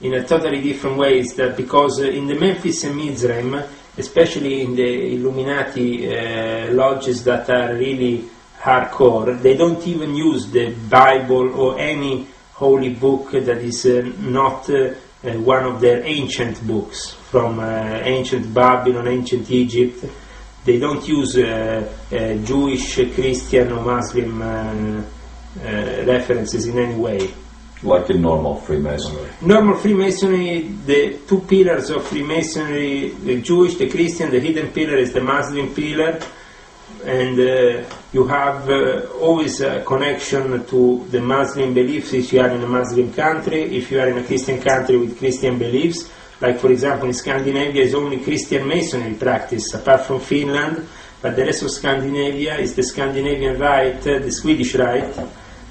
in a totally different way. Is that because in the Memphis and Mizraim, especially in the Illuminati lodges that are really hardcore, they don't even use the Bible or any holy book that is not one of their ancient books from ancient Babylon, ancient Egypt. They don't use Jewish, Christian or Muslim references in any way. Like in normal Freemasonry? Normal Freemasonry, the two pillars of Freemasonry, the Jewish, the Christian, the hidden pillar is the Muslim pillar, and you have always a connection to the Muslim beliefs if you are in a Muslim country, if you are in a Christian country with Christian beliefs. Like for example in Scandinavia is only Christian Masonry practice apart from Finland, but the rest of Scandinavia is the Scandinavian Rite, the Swedish Rite,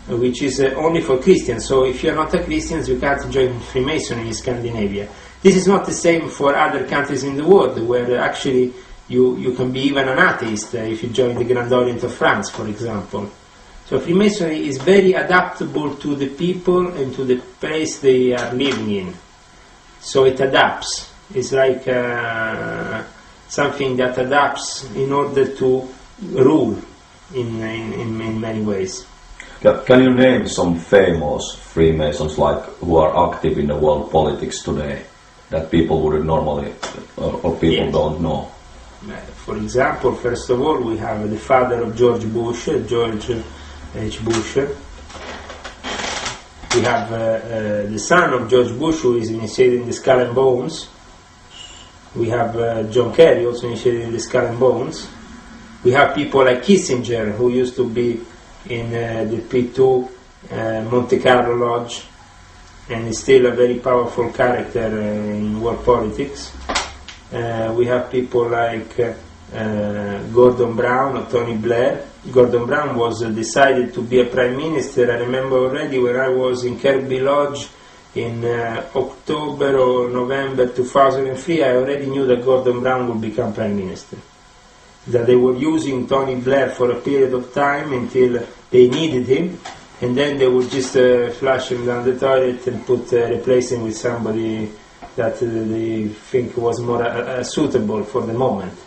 which is only for Christians. So if you are not a Christian, you can't join Freemasonry in Scandinavia. This is not the same for other countries in the world, where actually you can be even an atheist if you join the Grand Orient of France, for example. So Freemasonry is very adaptable to the people and to the place they are living in. So it adapts. It's like something that adapts in order to rule in many ways. Can you name some famous Freemasons like who are active in the world politics today that people wouldn't normally or people Yes. don't know? For example, first of all, we have the father of George Bush, George H. Bush. We have the son of George Bush, who is initiated in the Skull and Bones. We have John Kerry, also initiated in the Skull and Bones. We have people like Kissinger, who used to be in the P2 Monte Carlo Lodge, and is still a very powerful character in world politics. We have people like Gordon Brown or Tony Blair. Gordon Brown was decided to be a prime minister. I remember already when I was in Kirby Lodge in October or November 2003, I already knew that Gordon Brown would become prime minister. That they were using Tony Blair for a period of time until they needed him, and then they would just flush him down the toilet and replace him with somebody that they think was more suitable for the moment.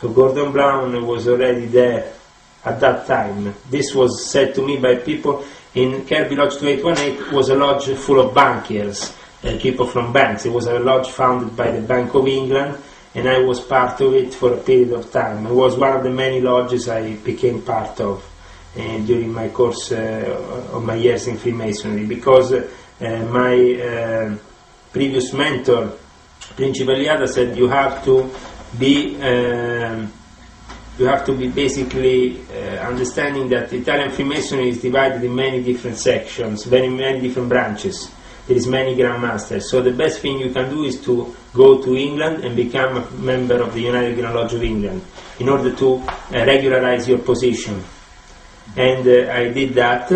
So Gordon Brown was already there at that time. This was said to me by people in Kirby Lodge 2818. Was a lodge full of bankiers, people from banks. It was a lodge founded by the Bank of England, and I was part of it for a period of time. It was one of the many lodges I became part of during my course of my years in Freemasonry, because my previous mentor, Principal Liada, said you have to be basically understanding that Italian Freemasonry is divided in many different sections, many different branches. There is many Grand Masters. So the best thing you can do is to go to England and become a member of the United Grand Lodge of England in order to regularize your position. And I did that,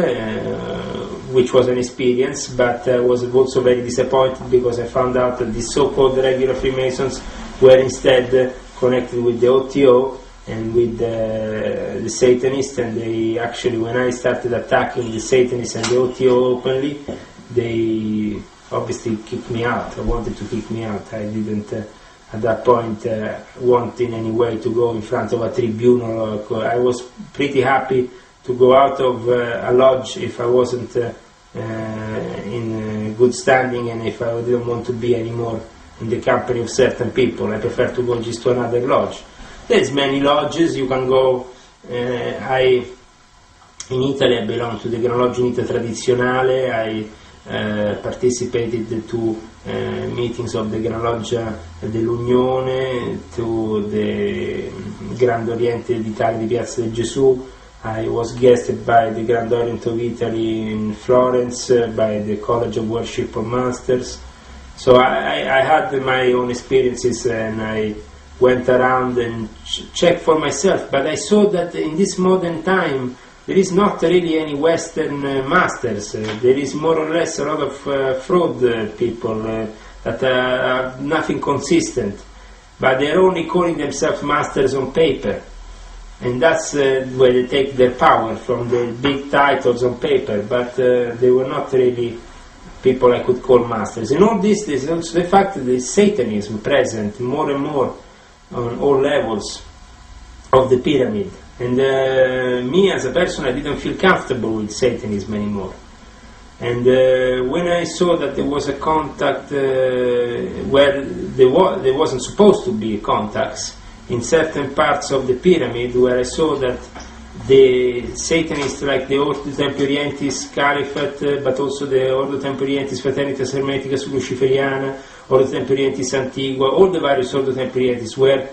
which was an experience, but I was also very disappointed because I found out that the so-called regular Freemasons were instead connected with the OTO and with the Satanists, and they actually, when I started attacking the Satanists and the OTO openly, they obviously kicked me out. I wanted to kick me out. I didn't at that point want in any way to go in front of a tribunal. I was pretty happy to go out of a lodge if I wasn't in good standing, and if I didn't want to be anymore in the company of certain people. I prefer to go just to another lodge. There's many lodges you can go. In Italy I belong to the Gran Loggia Unita Tradizionale. I participated to meetings of the Gran Loggia dell'Unione, to the Grand Oriente d'Italia di Piazza del Gesù. I was guested by the Grand Orient of Italy in Florence, by the College of Worship of Masters. So I had my own experiences, and I went around and checked for myself. But I saw that in this modern time there is not really any Western masters. There is more or less a lot of fraud people that are nothing consistent. But they're only calling themselves masters on paper. And that's where they take their power, from the big titles on paper, but they were not really people I could call masters. In all this, there's also the fact that there's Satanism present more and more on all levels of the pyramid. And me as a person, I didn't feel comfortable with Satanism anymore. And when I saw that there was a contact where there wasn't supposed to be contacts, in certain parts of the pyramid, where I saw that the Satanists like the Ordo Temporientis Caliphate, but also the Ordo Temporientis Fraternitas Hermeticas Luciferiana, Ordo Temporientis Antigua, all the various Ordo Temporientis were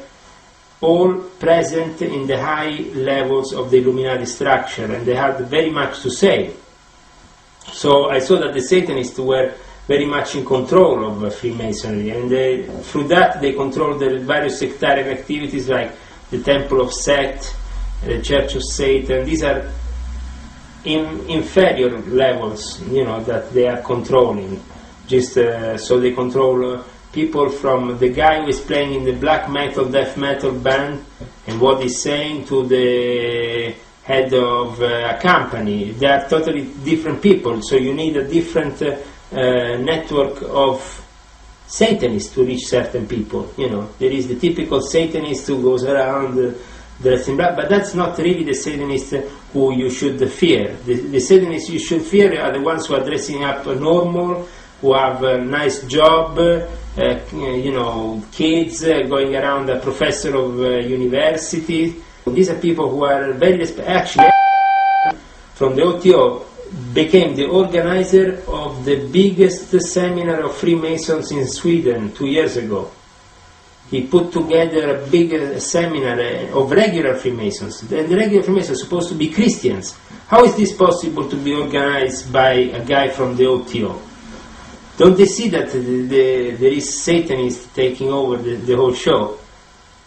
all present in the high levels of the Illuminati structure, and they had very much to say. So I saw that the Satanists were very much in control of Freemasonry, and through that they controlled the various sectarian activities like the Temple of Set, the Church of Satan. These are inferior levels, that they are controlling. Just so they control people from the guy who is playing in the black metal, death metal band, and what he's saying to the head of a company. They are totally different people, so you need a different network of Satanists to reach certain people. There is the typical Satanist who goes around dressed in black, but that's not really the Satanist who you should fear. The Satanists you should fear are the ones who are dressing up normal, who have a nice job, kids, going around a professor of university. These are people who are very actually from the OTO became the organizer of the biggest seminar of Freemasons in Sweden 2 years ago. He put together a big seminar of regular Freemasons. The regular Freemasons are supposed to be Christians. How is this possible to be organized by a guy from the OTO? Don't they see that there is Satanists taking over the whole show?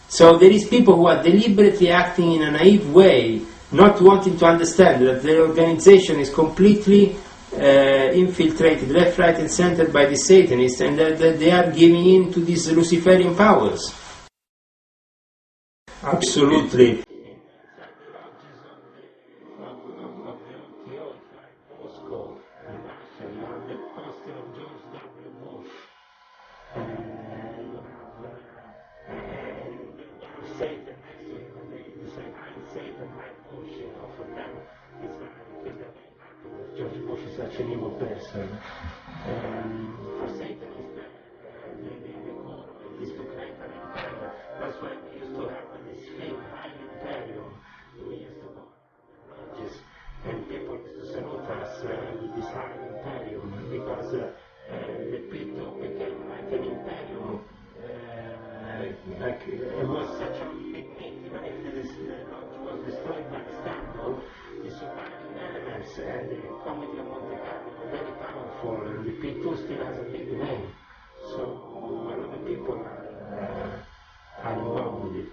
So there is people who are deliberately acting in a naive way, not wanting to understand that their organization is completely infiltrated left, right and center by the Satanists, and that they are giving in to these Luciferian powers. Absolutely. George Bush is such an evil person. For Satan, the core is to create an empire. That's why we used to have this fake high imperium. We used to go lodges, and people used to salute us with this high imperium because the Pito became like an imperium. It was such a big thing, even if this lodge was destroyed by the scandal, the surviving elements and the Committee of Monte Carlo were very powerful, and the P2 still has a big name. So a lot of people are involved with it.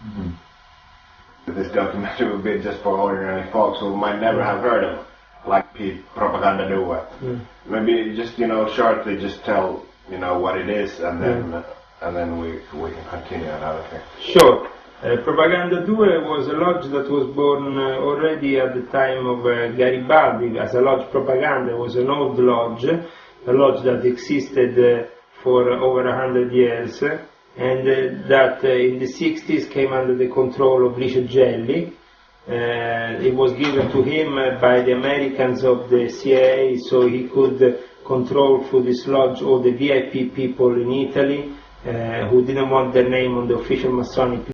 Mm-hmm. This documentary will be just for ordinary folks who might never have heard of, like propaganda do it. Maybe just shortly just tell what it is, and then we can continue another thing. Sure. Propaganda 2 was a lodge that was born already at the time of Garibaldi as a lodge propaganda. It was an old lodge, a lodge that existed for over 100 years, and that in the 60s came under the control of Licio Gelli. It was given to him by the Americans of the CIA, so he could control through this lodge all the VIP people in Italy who didn't want their name on the official Masonic